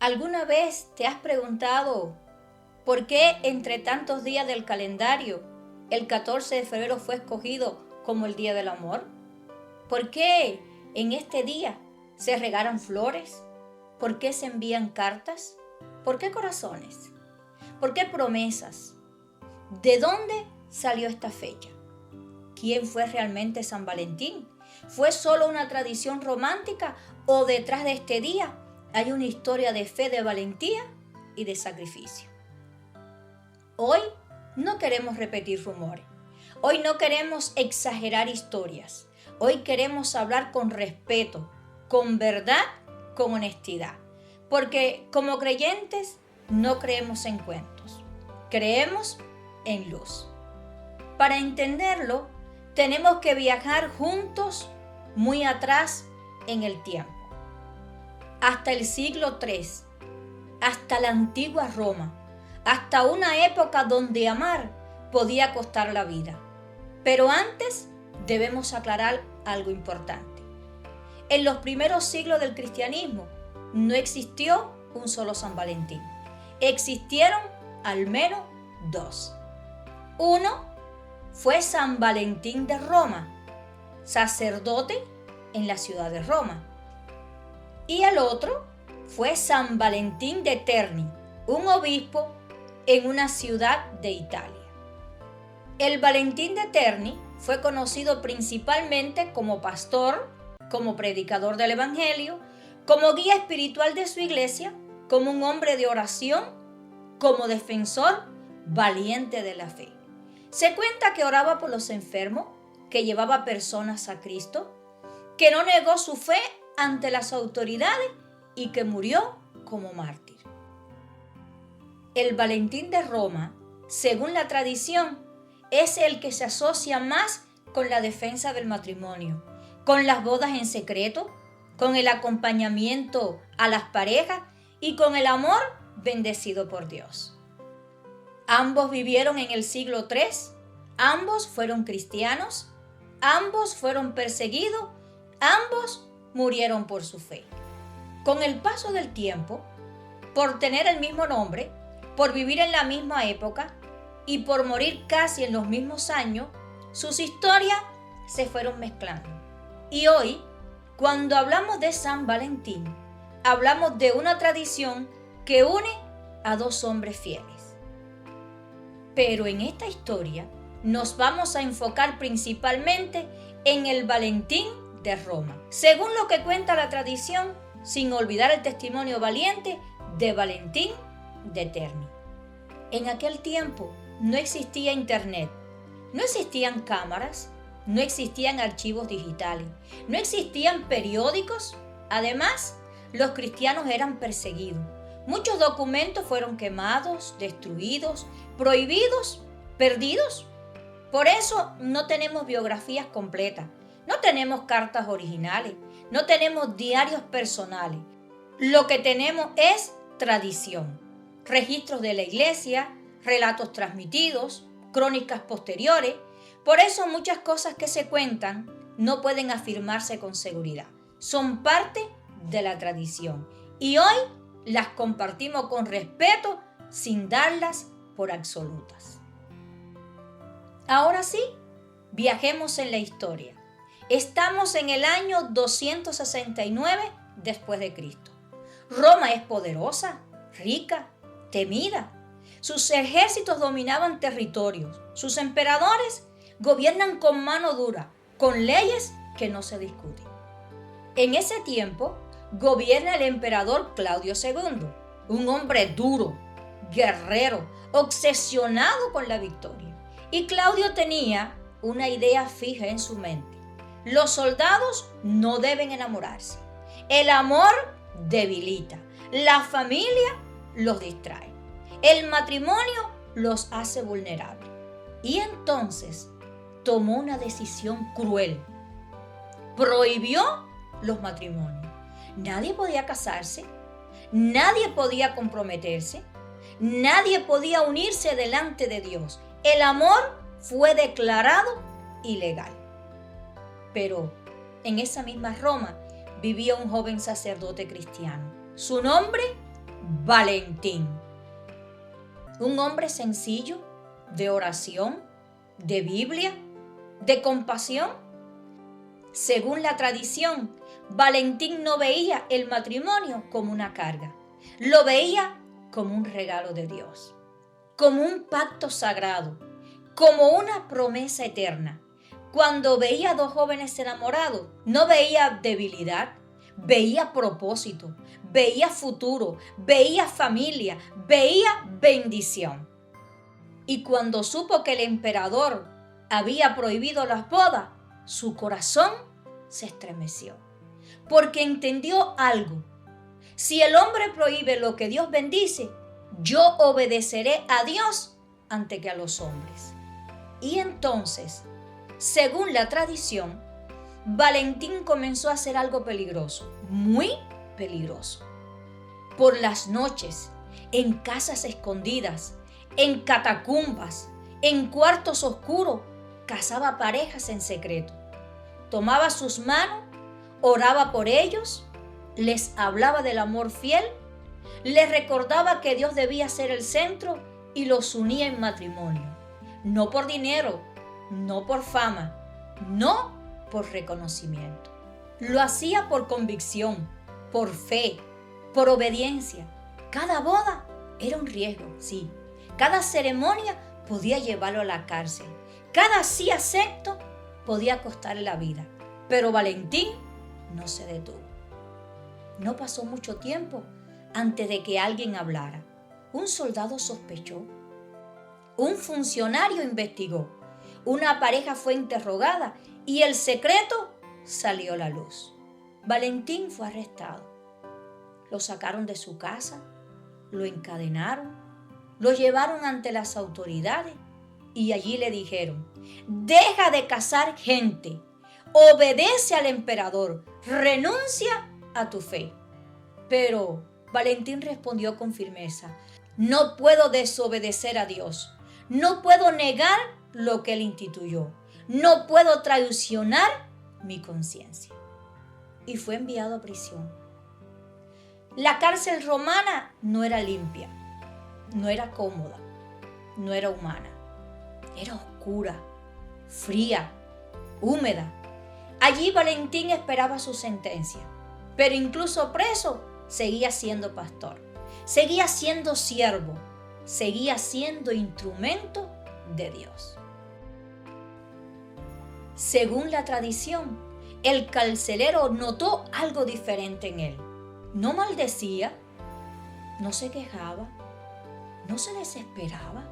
¿Alguna vez te has preguntado por qué entre tantos días del calendario el 14 de febrero fue escogido como el Día del Amor? ¿Por qué en este día se regalan flores? ¿Por qué se envían cartas? ¿Por qué corazones? ¿Por qué promesas? ¿De dónde salió esta fecha? ¿Quién fue realmente San Valentín? ¿Fue solo una tradición romántica o detrás de este día hay una historia de fe, de valentía y de sacrificio? Hoy no queremos repetir rumores. Hoy no queremos exagerar historias. Hoy queremos hablar con respeto, con verdad, con honestidad. Porque como creyentes no creemos en cuentos. Creemos en luz. Para entenderlo, tenemos que viajar juntos muy atrás en el tiempo. Hasta el siglo III, hasta la antigua Roma, hasta una época donde amar podía costar la vida. Pero antes debemos aclarar algo importante. En los primeros siglos del cristianismo no existió un solo San Valentín. Existieron al menos dos. Uno fue San Valentín de Roma, sacerdote en la ciudad de Roma. Y el otro fue San Valentín de Terni, un obispo en una ciudad de Italia. El Valentín de Terni fue conocido principalmente como pastor, como predicador del Evangelio, como guía espiritual de su iglesia, como un hombre de oración, como defensor valiente de la fe. Se cuenta que oraba por los enfermos, que llevaba personas a Cristo, que no negó su fe ante las autoridades y que murió como mártir. El Valentín de Roma, según la tradición, es el que se asocia más con la defensa del matrimonio, con las bodas en secreto, con el acompañamiento a las parejas y con el amor bendecido por Dios. Ambos vivieron en el siglo III, ambos fueron cristianos, ambos fueron perseguidos, ambos murieron por su fe. Con el paso del tiempo, por tener el mismo nombre, por vivir en la misma época y por morir casi en los mismos años, sus historias se fueron mezclando. Y hoy, cuando hablamos de San Valentín, hablamos de una tradición que une a dos hombres fieles. Pero en esta historia nos vamos a enfocar principalmente en el Valentín de Roma, según lo que cuenta la tradición, sin olvidar el testimonio valiente de Valentín de Terni. En aquel tiempo no existía internet, no existían cámaras, no existían archivos digitales, no existían periódicos. Además, los cristianos eran perseguidos. Muchos documentos fueron quemados, destruidos, prohibidos, perdidos. Por eso no tenemos biografías completas, no tenemos cartas originales, no tenemos diarios personales. Lo que tenemos es tradición, registros de la iglesia, relatos transmitidos, crónicas posteriores. Por eso muchas cosas que se cuentan no pueden afirmarse con seguridad. Son parte de la tradición y hoy las compartimos con respeto sin darlas por absolutas. Ahora sí, viajemos en la historia. Estamos en el año 269 después de Cristo. Roma es poderosa, rica, temida. Sus ejércitos dominaban territorios. Sus emperadores gobiernan con mano dura, con leyes que no se discuten. En ese tiempo gobierna el emperador Claudio II, un hombre duro, guerrero, obsesionado con la victoria. Y Claudio tenía una idea fija en su mente. Los soldados no deben enamorarse. El amor debilita. La familia los distrae. El matrimonio los hace vulnerables. Y entonces tomó una decisión cruel. Prohibió los matrimonios. Nadie podía casarse, nadie podía comprometerse, nadie podía unirse delante de Dios. El amor fue declarado ilegal. Pero en esa misma Roma vivía un joven sacerdote cristiano. Su nombre, Valentín. Un hombre sencillo, de oración, de Biblia, de compasión. Según la tradición, Valentín no veía el matrimonio como una carga, lo veía como un regalo de Dios, como un pacto sagrado, como una promesa eterna. Cuando veía a dos jóvenes enamorados, no veía debilidad, veía propósito, veía futuro, veía familia, veía bendición. Y cuando supo que el emperador había prohibido las bodas, su corazón se estremeció, porque entendió algo. Si el hombre prohíbe lo que Dios bendice, yo obedeceré a Dios antes que a los hombres. Y entonces, según la tradición, Valentín comenzó a hacer algo peligroso, muy peligroso. Por las noches, en casas escondidas, en catacumbas, en cuartos oscuros, cazaba parejas en secreto. Tomaba sus manos, oraba por ellos, les hablaba del amor fiel, les recordaba que Dios debía ser el centro y los unía en matrimonio. No por dinero, no por fama, no por reconocimiento. Lo hacía por convicción, por fe, por obediencia. Cada boda era un riesgo, sí. Cada ceremonia podía llevarlo a la cárcel. Cada sí acepto podía costarle la vida. Pero Valentín no se detuvo. No pasó mucho tiempo antes de que alguien hablara. Un soldado sospechó. Un funcionario investigó. Una pareja fue interrogada y el secreto salió a la luz. Valentín fue arrestado. Lo sacaron de su casa, lo encadenaron, lo llevaron ante las autoridades y allí le dijeron: deja de cazar gente, obedece al emperador, renuncia a tu fe. Pero Valentín respondió con firmeza: no puedo desobedecer a Dios, no puedo negar lo que Él instituyó, no puedo traicionar mi conciencia. Y fue enviado a prisión. La cárcel romana no era limpia, no era cómoda, no era humana. Era oscura, fría, húmeda. Allí Valentín esperaba su sentencia, pero incluso preso seguía siendo pastor, seguía siendo siervo, seguía siendo instrumento de Dios. Según la tradición, el carcelero notó algo diferente en él. No maldecía, no se quejaba, no se desesperaba,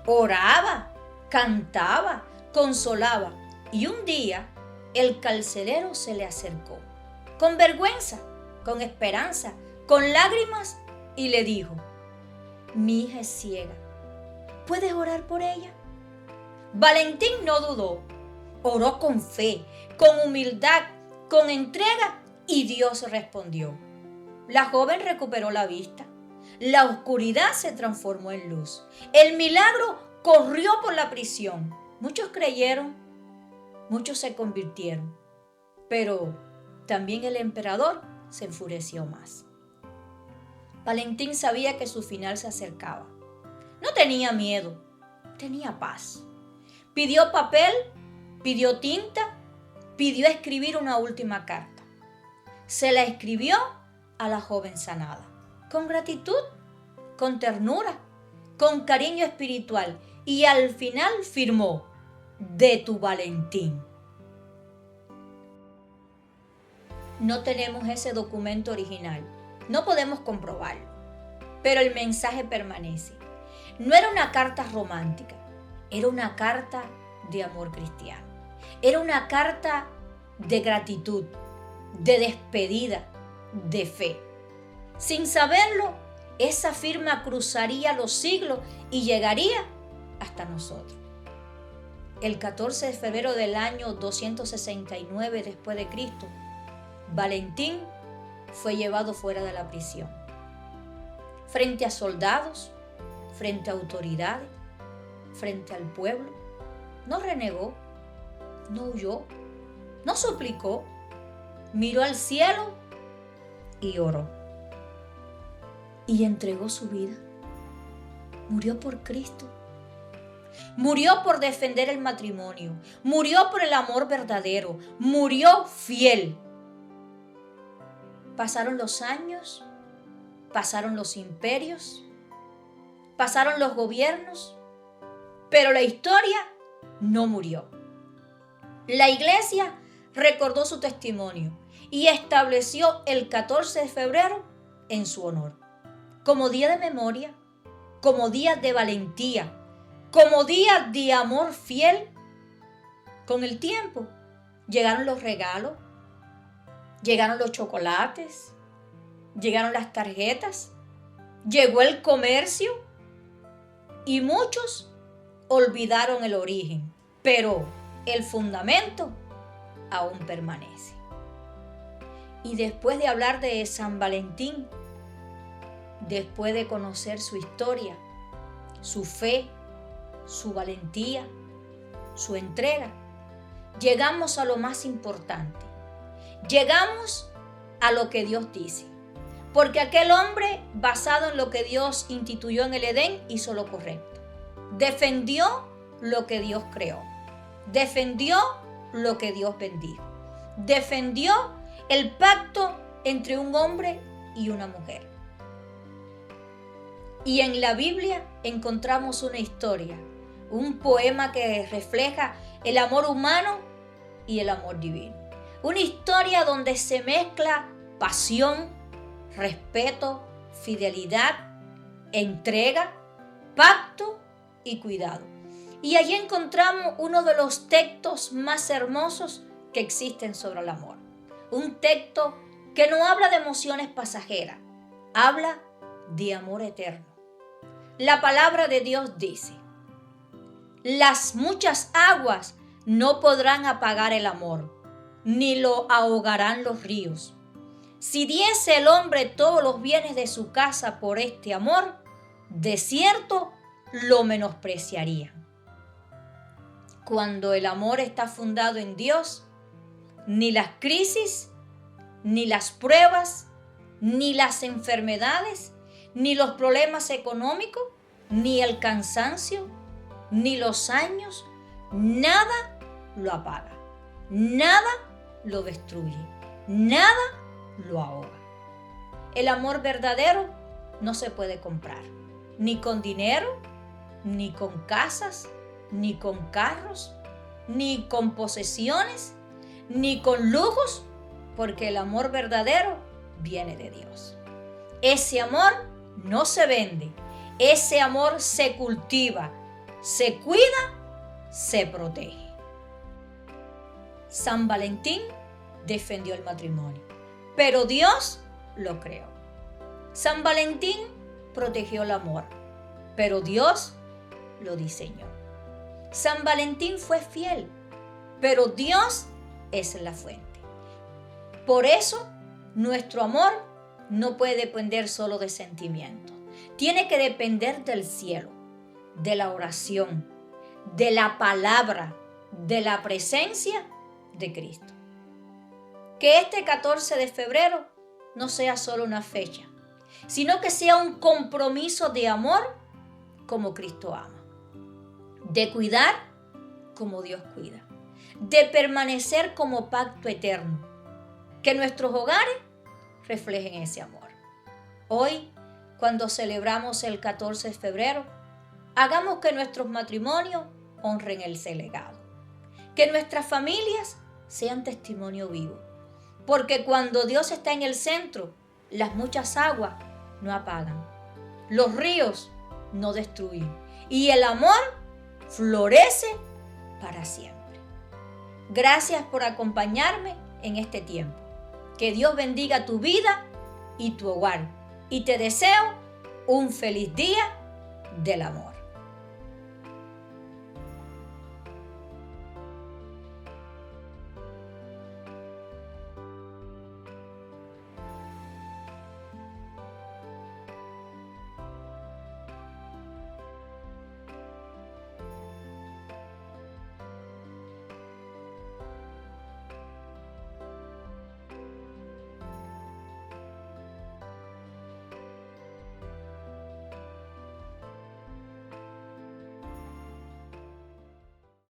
oraba, cantaba, consolaba. Y un día el carcelero se le acercó, con vergüenza, con esperanza, con lágrimas, y le dijo: mi hija es ciega, ¿puedes orar por ella? Valentín no dudó, oró con fe, con humildad, con entrega, y Dios respondió. La joven recuperó la vista, la oscuridad se transformó en luz, el milagro corrió por la prisión. Muchos creyeron, muchos se convirtieron, pero también el emperador se enfureció más. Valentín sabía que su final se acercaba. No tenía miedo, tenía paz. Pidió papel, pidió tinta, pidió escribir una última carta. Se la escribió a la joven sanada, con gratitud, con ternura, con cariño espiritual, y al final firmó: de tu Valentín. No tenemos ese documento original, no podemos comprobarlo, pero el mensaje permanece. No era una carta romántica, era una carta de amor cristiano, era una carta de gratitud, de despedida, de fe. Sin saberlo, esa firma cruzaría los siglos y llegaría hasta nosotros. El 14 de febrero del año 269 después de Cristo, Valentín fue llevado fuera de la prisión. Frente a soldados, frente a autoridades, frente al pueblo, no renegó, no huyó, no suplicó, miró al cielo y oró. y entregó su vida. Murió por Cristo. Murió por defender el matrimonio. Murió por el amor verdadero. Murió fiel. Pasaron los años, pasaron los imperios, pasaron los gobiernos, pero la historia no murió. La iglesia recordó su testimonio y estableció el 14 de febrero en su honor, como día de memoria, como día de valentía, como día de amor fiel. Con el tiempo llegaron los regalos, llegaron los chocolates, llegaron las tarjetas, llegó el comercio y muchos olvidaron el origen, pero el fundamento aún permanece. Y después de hablar de San Valentín, después de conocer su historia, su fe, su valentía, su entrega, llegamos a lo más importante. Llegamos a lo que Dios dice. Porque aquel hombre, basado en lo que Dios instituyó en el Edén, hizo lo correcto. Defendió lo que Dios creó. Defendió lo que Dios bendijo. Defendió el pacto entre un hombre y una mujer. Y en la Biblia encontramos una historia, un poema que refleja el amor humano y el amor divino. Una historia donde se mezcla pasión, respeto, fidelidad, entrega, pacto y cuidado. Y allí encontramos uno de los textos más hermosos que existen sobre el amor. Un texto que no habla de emociones pasajeras, habla de amor eterno. La palabra de Dios dice: las muchas aguas no podrán apagar el amor, ni lo ahogarán los ríos. Si diese el hombre todos los bienes de su casa por este amor, de cierto lo menospreciarían. Cuando el amor está fundado en Dios, ni las crisis, ni las pruebas, ni las enfermedades, ni los problemas económicos, ni el cansancio, ni los años, nada lo apaga, nada lo destruye, nada lo ahoga. El amor verdadero no se puede comprar, ni con dinero, ni con casas, ni con carros, ni con posesiones, ni con lujos, porque el amor verdadero viene de Dios. Ese amor no se vende, ese amor se cultiva, se cuida, se protege. San Valentín defendió el matrimonio, pero Dios lo creó. San Valentín protegió el amor, pero Dios lo diseñó. San Valentín fue fiel, pero Dios es la fuente. Por eso, nuestro amor no puede depender solo de sentimientos. Tiene que depender del cielo, de la oración, de la palabra, de la presencia de Cristo. Que este 14 de febrero no sea solo una fecha, sino que sea un compromiso de amor como Cristo ama, de cuidar como Dios cuida, de permanecer como pacto eterno, que nuestros hogares reflejen ese amor. Hoy, cuando celebramos el 14 de febrero, hagamos que nuestros matrimonios honren ese legado, que nuestras familias sean testimonio vivo, porque cuando Dios está en el centro, las muchas aguas no apagan, los ríos no destruyen y el amor florece para siempre. Gracias por acompañarme en este tiempo. Que Dios bendiga tu vida y tu hogar. Y te deseo un feliz día del amor.